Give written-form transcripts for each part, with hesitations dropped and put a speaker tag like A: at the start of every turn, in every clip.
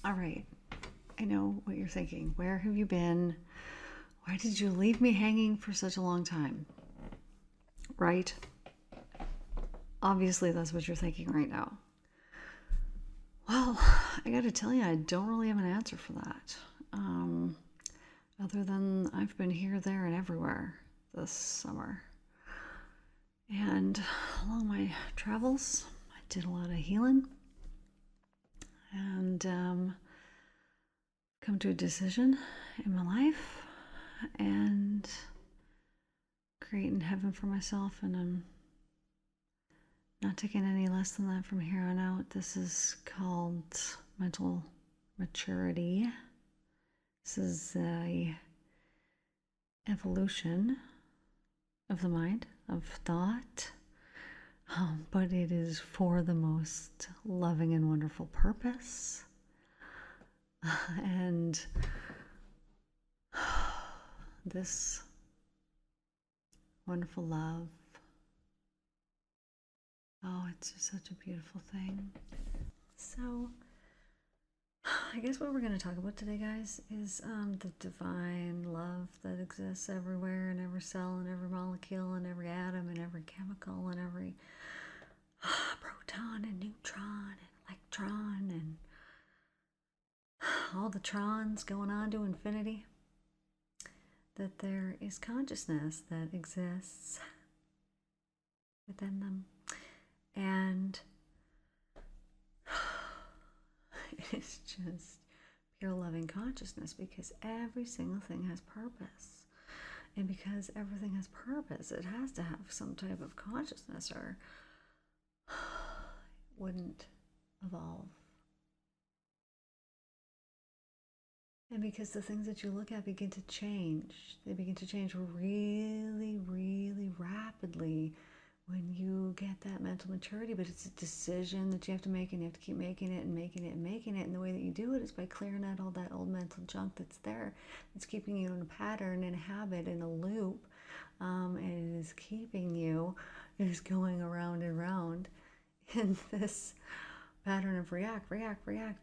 A: All right. I know what you're thinking. Where have you been? Why did you leave me hanging for such a long time? Right? Obviously, that's what you're thinking right now. Well, I gotta tell you, I don't really have an answer for that. Other than I've been here, there, and everywhere this summer. And along my travels, I did a lot of healing and come to a decision in my life and creating heaven for myself, and I'm not taking any less than that from here on out. This is called mental maturity. This is a evolution of the mind, of thought, but it is for the most loving and wonderful purpose. And this wonderful love, oh, it's just such a beautiful thing. So I guess what we're going to talk about today, guys, is the divine love that exists everywhere, in every cell, in every molecule, in every atom, in every chemical, in every proton and neutron and electron and all the trons going on to infinity. That there is consciousness that exists within them. And it's just pure loving consciousness, because every single thing has purpose. And because everything has purpose, it has to have some type of consciousness, or it wouldn't evolve. And because the things that you look at begin to change, they begin to change really, really rapidly when you get that mental maturity. But it's a decision that you have to make, and you have to keep making it and making it and making it. And the way that you do it is by clearing out all that old mental junk that's there, that's keeping you in a pattern, in a habit, in a loop. And it is keeping you, it is going around and round in this pattern of react,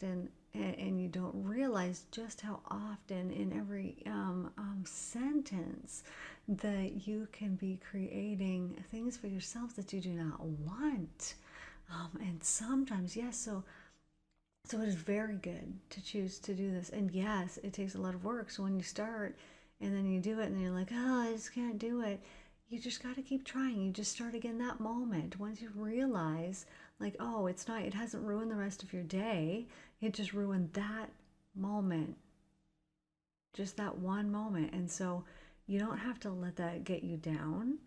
A: and you don't realize just how often in every sentence that you can be creating things for yourself that you do not want. And sometimes, yes, so it is very good to choose to do this. And yes, it takes a lot of work. So when you start and then you do it and then you're like, oh, I just can't do it, you just got to keep trying. You just start again that moment. Once you realize, like, oh, it hasn't ruined the rest of your day. It just ruined that moment. Just that one moment. And so you don't have to let that get you down.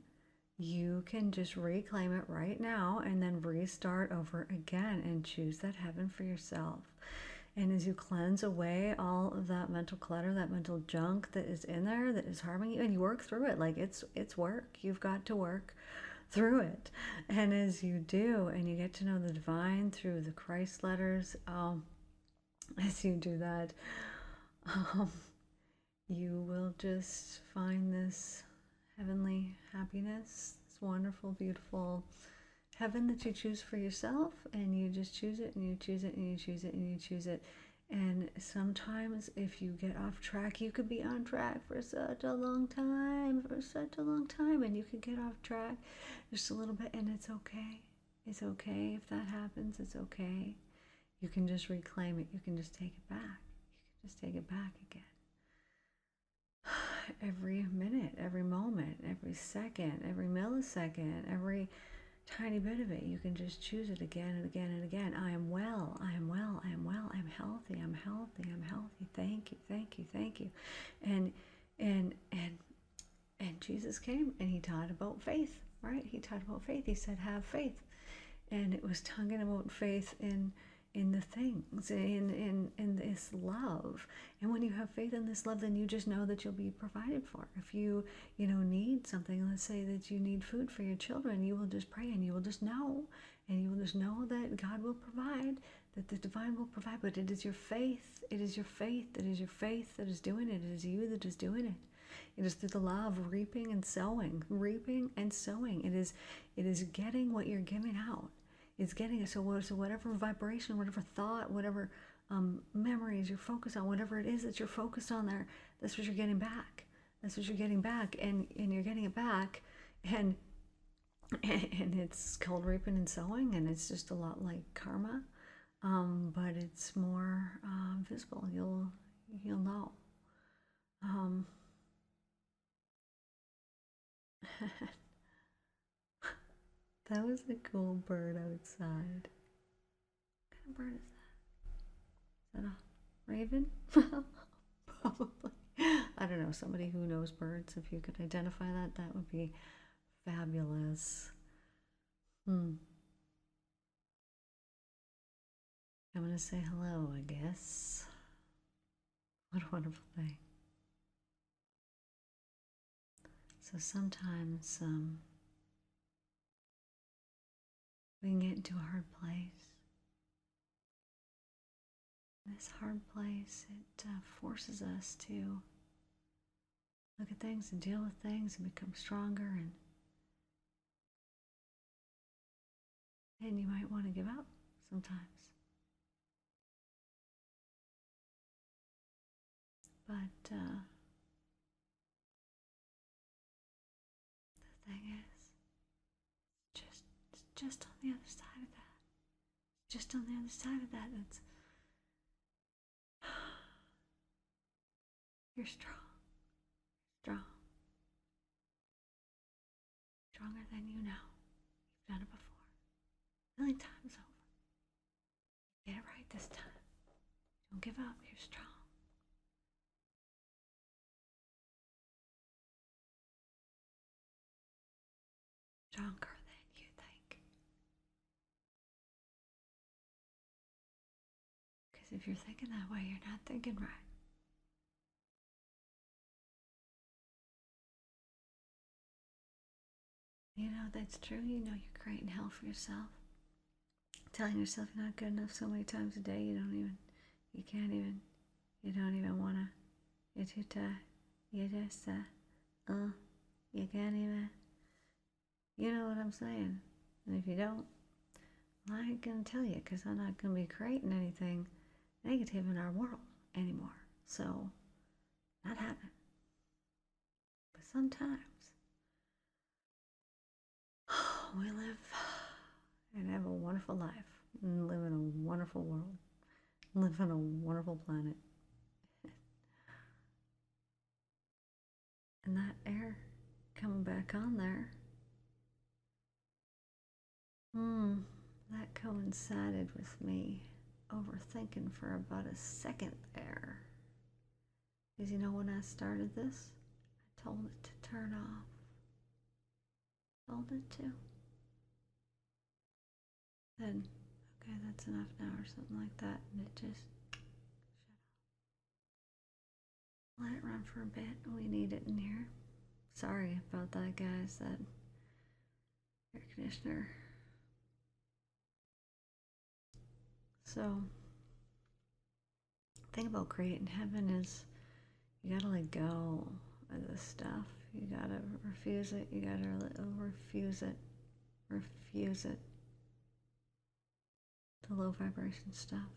A: You can just reclaim it right now and then restart over again and choose that heaven for yourself. And as you cleanse away all of that mental clutter, that mental junk that is in there that is harming you, and you work through it, like it's work. You've got to work through it. And as you do, and you get to know the divine through the Christ letters, as you do that, you will just find this heavenly happiness, this wonderful, beautiful heaven that you choose for yourself, and you just choose it, and you choose it, and you choose it, and you choose it. And sometimes if you get off track, you could be on track for such a long time, and you could get off track just a little bit, and it's okay. It's okay if that happens. It's okay. You can just reclaim it. You can just take it back. You can just take it back again. Every minute, every moment, every second, every millisecond, every tiny bit of it, you can just choose it again and again and again. I am well, I am well, I am well, I'm healthy, I'm healthy, I'm healthy. Thank you, thank you, thank you. And Jesus came and he taught about faith, right? He taught about faith. He said, have faith. And it was talking about faith in the things, in this love. And when you have faith in this love, then you just know that you'll be provided for. If you need something, let's say that you need food for your children, you will just pray and you will just know. And you will just know that God will provide, that the divine will provide. But it is your faith. It is your faith. It is your faith that is doing it. It is you that is doing it. It is through the law of reaping and sowing. Reaping and sowing. It is getting what you're giving out. It's getting it. So whatever vibration, whatever thought, whatever memories, you're focused on whatever it is that you're focused on there. That's what you're getting back. That's what you're getting back, and you're getting it back, and it's called reaping and sowing, and it's just a lot like karma, but it's more visible. You'll know. That was a cool bird outside. What kind of bird is that? Is that a raven? Probably. I don't know. Somebody who knows birds, if you could identify that, that would be fabulous. I'm going to say hello, I guess. What a wonderful thing. So sometimes we can get into a hard place. This hard place, it forces us to look at things and deal with things and become stronger, and you might want to give up sometimes. But the thing is, it's just on the other side of that. Just on the other side of that, it's you're strong. Strong. Stronger than you know. You've done it before. A million times over. Get it right this time. Don't give up. You're strong. Stronger than you think. Because if you're thinking that way, you're not thinking right. You know that's true. You know you're creating hell for yourself. Telling yourself you're not good enough so many times a day, you don't even want to, you're too tired, you just, you can't even, you know what I'm saying? And if you don't, well, I ain't going to tell you, because I'm not going to be creating anything negative in our world anymore. So, not happening. But sometimes, we live and have a wonderful life, and live in a wonderful world, live on a wonderful planet. And that air coming back on there, that coincided with me overthinking for about a second there. Because you know when I started this, I told it to turn off. Told it to. Then, okay, that's enough now, or something like that, and it just shut off. Let it run for a bit. We need it in here. Sorry about that, guys. That air conditioner. So, the thing about creating heaven is you gotta let go of this stuff. You gotta refuse it. You gotta refuse it. Refuse it. The low vibration stuff.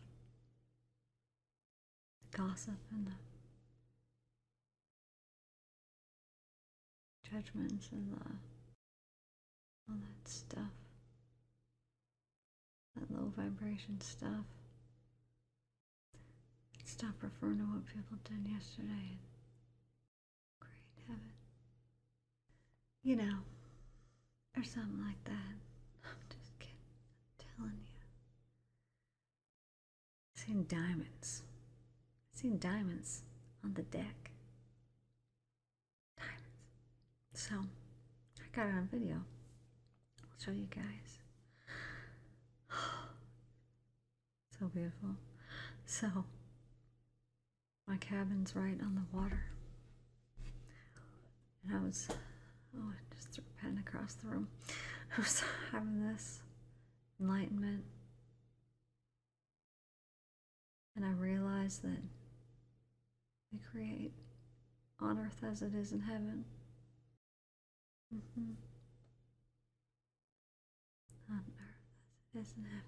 A: The gossip and the judgments and all that stuff. That low vibration stuff. Stop referring to what people did yesterday and create heaven. You know, or something like that. I'm just kidding. I'm telling you. I've seen diamonds. I've seen diamonds on the deck. Diamonds. So, I got it on video. I'll show you guys. So beautiful. So, my cabin's right on the water. And I just threw a pen across the room. I was having this enlightenment. And I realized that we create on earth as it is in heaven. On earth as it is in heaven.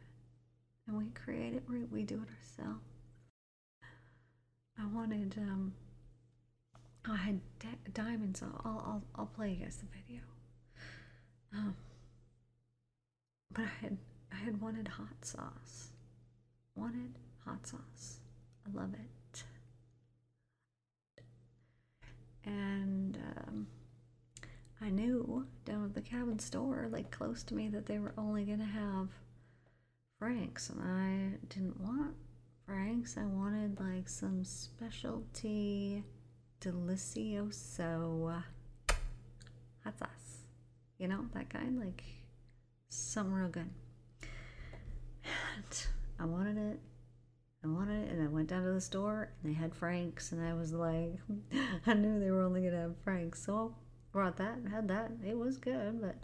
A: And we create it, we do it ourselves. wanted, I had diamonds. I'll play you guys the video. But I had wanted hot sauce. Wanted hot sauce. I love it. And I knew down at the cabin store, like close to me, that they were only gonna have Frank's, and I didn't want Frank's. I wanted like some specialty delicioso hot sauce, you know, that kind, like something real good. And I wanted it, and I went down to the store and they had Frank's, and I was like, I knew they were only gonna have Frank's, so I brought that and had that. It was good, but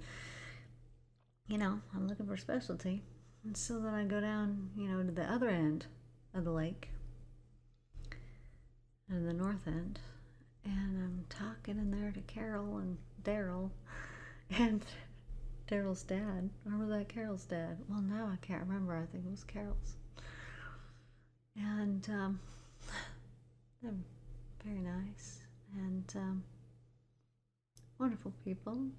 A: you know, I'm looking for specialty. And so then I go down, you know, to the other end of the lake, and the north end, and I'm talking in there to Carol and Daryl, and Daryl's dad. Remember that Carol's dad? Well, now I can't remember. I think it was Carol's. And they're very nice and wonderful people.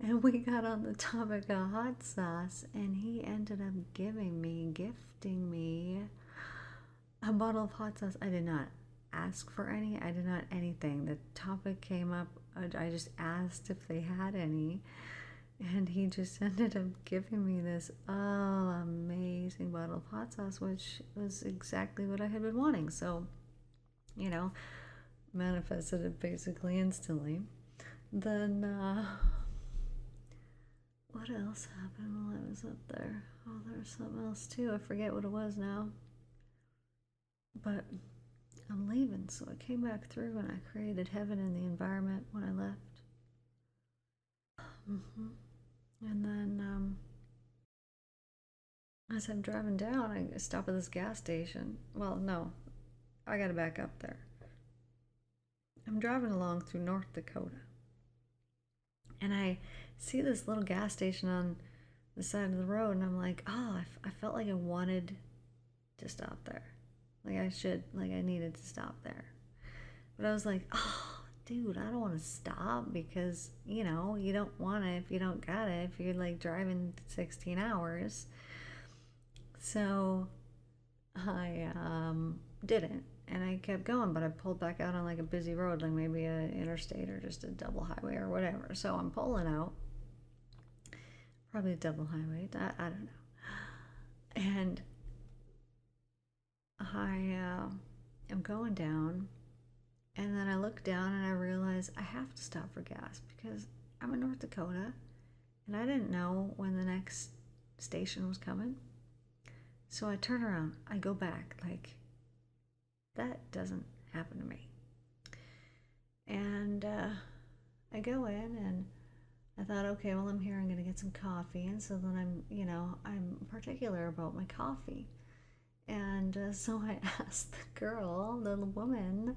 A: And we got on the topic of hot sauce, and he ended up gifting me a bottle of hot sauce. I did not ask for any. I did not anything. The topic came up. I just asked if they had any, and he just ended up giving me this amazing bottle of hot sauce, which was exactly what I had been wanting. So, you know, manifested it basically instantly. Then what else happened while I was up there? Oh, there was something else too. I forget what it was now. But I'm leaving, so I came back through and I created heaven in the environment when I left. And then as I'm driving down, I stop at this gas station. Well, no, I gotta back up there. I'm driving along through North Dakota, and I see this little gas station on the side of the road, and I'm like, oh, I felt like I wanted to stop there. Like I needed to stop there. But I was like, oh, dude, I don't want to stop, because, you know, you don't want to if you don't got it, if you're like driving 16 hours. So I didn't, and I kept going, but I pulled back out on like a busy road, like maybe an interstate or just a double highway or whatever. So I'm pulling out, probably a double highway, I don't know. And I am going down, and then I look down and I realize I have to stop for gas, because I'm in North Dakota and I didn't know when the next station was coming. So I turn around, I go back, like, that doesn't happen to me. And I go in, and I thought, okay, well, I'm here, I'm gonna get some coffee. And so then I'm particular about my coffee. And so I asked the girl, the woman,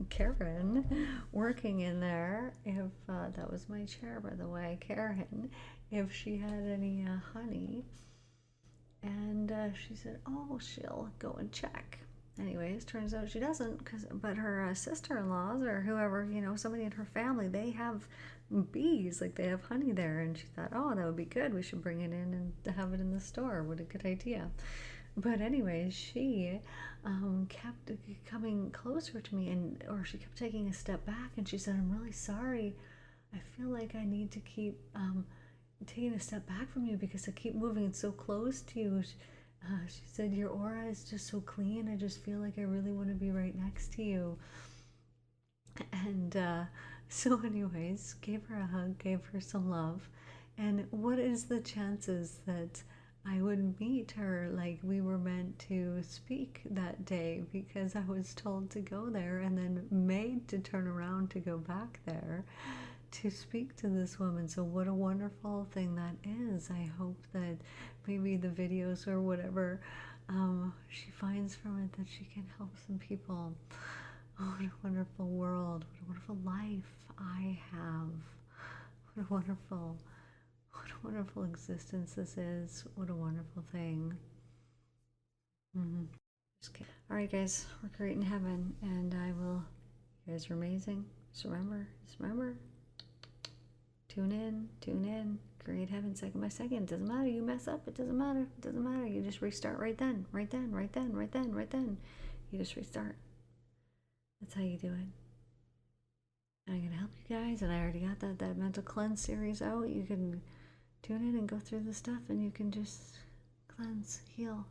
A: Karen, working in there, if that was my chair, by the way, Karen, if she had any honey. And she said, oh, she'll go and check. Anyways, turns out she doesn't, but her sister-in-laws or whoever, you know, somebody in her family, they have bees, like they have honey there. And she thought, oh, that would be good. We should bring it in and have it in the store. What a good idea. But anyways, she kept coming closer to me, or she kept taking a step back, and she said, I'm really sorry. I feel like I need to keep taking a step back from you, because I keep moving so close to you. She said, your aura is just so clean. I just feel like I really want to be right next to you. And so anyways, gave her a hug, gave her some love. And what is the chances that I would meet her like we were meant to speak that day, because I was told to go there and then made to turn around to go back there to speak to this woman. So what a wonderful thing that is. I hope that maybe the videos or whatever she finds from it, that she can help some people. Oh, what a wonderful world. What a wonderful life I have. What a wonderful existence this is. What a wonderful thing. Just kidding. All right, guys, we're creating heaven, and I will. You guys are amazing. Just remember. Tune in. Create heaven second by second. It doesn't matter. You mess up. It doesn't matter. It doesn't matter. You just restart right then. You just restart. That's how you do it. And I'm going to help you guys, and I already got that mental cleanse series out. You can tune in and go through the stuff, and you can just cleanse, heal.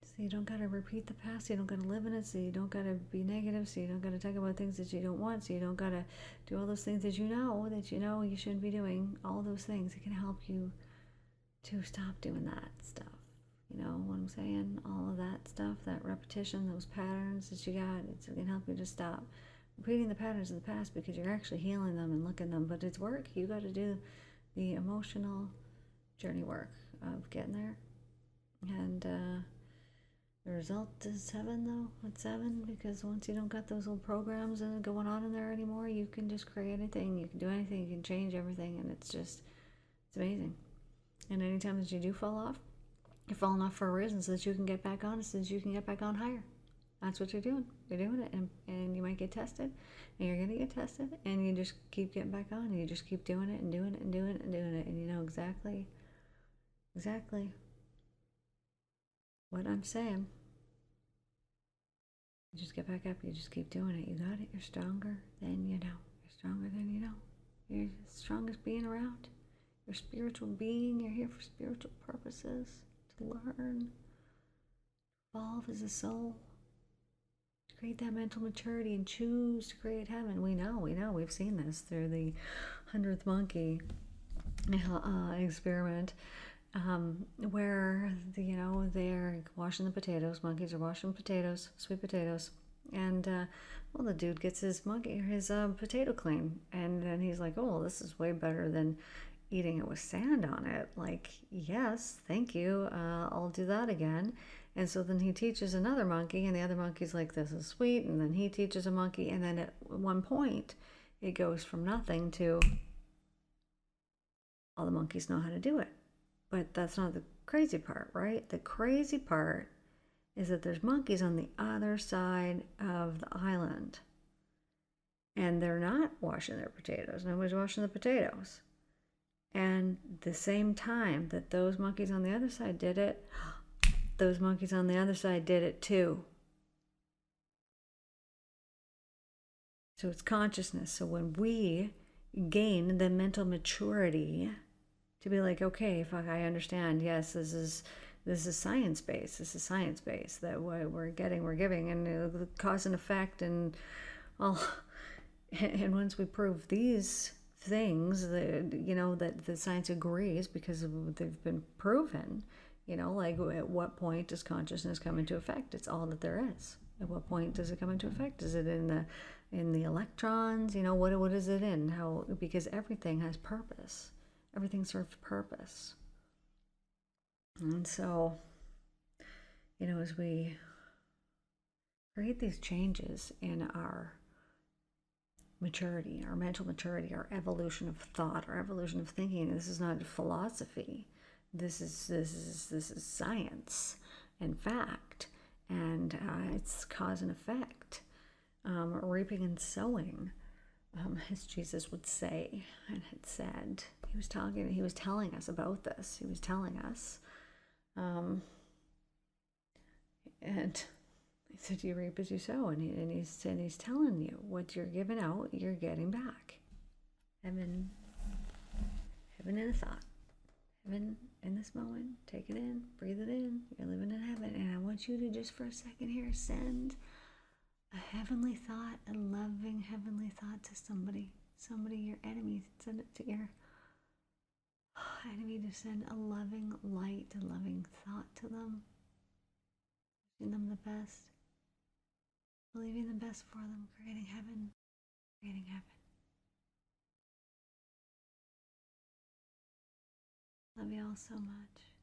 A: So you don't got to repeat the past, you don't got to live in it, so you don't got to be negative, so you don't got to talk about things that you don't want, so you don't got to do all those things that you know you shouldn't be doing. All those things, it can help you to stop doing that stuff. You know what I'm saying? All of that stuff, that repetition, those patterns that you got, it can help you to stop repeating the patterns of the past, because you're actually healing them and looking them. But it's work. You got to do the emotional journey work of getting there. And the result is heaven, though. It's heaven, because once you don't got those old programs going on in there anymore, you can just create anything. You can do anything. You can change everything. And it's amazing. And anytime that you do fall off, you're falling off for a reason, so that you can get back on, so that you can get back on higher. That's what you're doing. You're doing it, and you might get tested, and you're going to get tested, and you just keep getting back on, and you just keep doing it, and doing it, and doing it, and doing it, and you know exactly what I'm saying. You just get back up, you just keep doing it. You got it. You're stronger than you know. You're stronger than you know. You're the strongest being around. You're a spiritual being. You're here for spiritual purposes. To learn, evolve as a soul, create that mental maturity, and choose to create heaven. We know, we've seen this through the 100th monkey experiment, where they're washing the potatoes. Monkeys are washing potatoes, sweet potatoes, and well, the dude gets his potato clean, and then he's like, "Oh, this is way better than eating it with sand on it." Like, yes, thank you, I'll do that again. And so then he teaches another monkey, and the other monkey's like, "This is sweet." And then he teaches a monkey, and then at one point it goes from nothing to all the monkeys know how to do it. But that's not the crazy part, right? The crazy part is that there's monkeys on the other side of the island, and they're not washing their potatoes. Nobody's washing the potatoes. And the same time that those monkeys on the other side did it, those monkeys on the other side did it too. So it's consciousness. So when we gain the mental maturity to be like, okay, fuck, I understand. Yes, this is science-based. This is science-based. That we're giving, and the cause and effect, and all. And once we prove these things that the science agrees, because they've been proven, like, at what point does consciousness come into effect? It's all that there is. At what point does it come into effect? Is it in the electrons? What is it in? How? Because everything has purpose. Everything serves purpose. And so, as we create these changes in our maturity, our mental maturity, our evolution of thought, our evolution of thinking. This is not philosophy. This is science and fact, and it's cause and effect, reaping and sowing, as Jesus would say and had said. He was telling us about this. He was telling us, and he said, "You reap as you sow," and he's telling you, what you're giving out, you're getting back. Heaven in a thought, heaven in this moment. Take it in, breathe it in. You're living in heaven, and I want you to just for a second here send a heavenly thought, a loving heavenly thought to somebody, your enemy. Send it to your enemy, to send a loving light, a loving thought to them, wishing them the best. Believing the best for them, creating heaven, creating heaven. Love you all so much.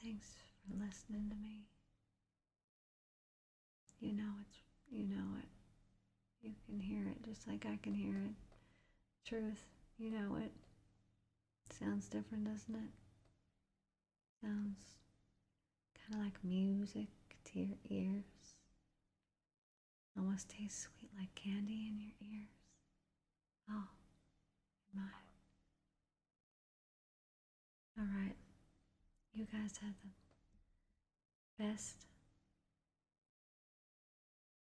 A: Thanks for listening to me. You know it. You can hear it just like I can hear it. Truth, you know it. Sounds different, doesn't it? Sounds kind of like music to your ears. Almost tastes sweet like candy in your ears. Oh, my. All right. You guys have the best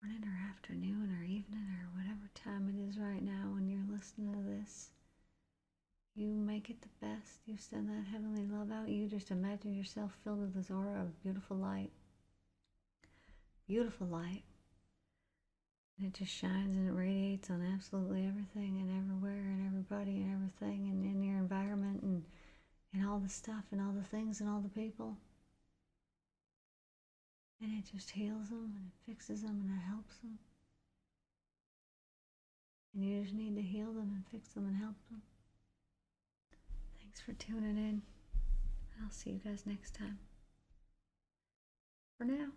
A: morning or afternoon or evening or whatever time it is right now when you're listening to this. You make it the best. You send that heavenly love out. You just imagine yourself filled with this aura of beautiful light. Beautiful light. And it just shines and it radiates on absolutely everything and everywhere and everybody and everything and in your environment and all the stuff and all the things and all the people. And it just heals them and it fixes them and it helps them. And you just need to heal them and fix them and help them. Thanks for tuning in. I'll see you guys next time. For now.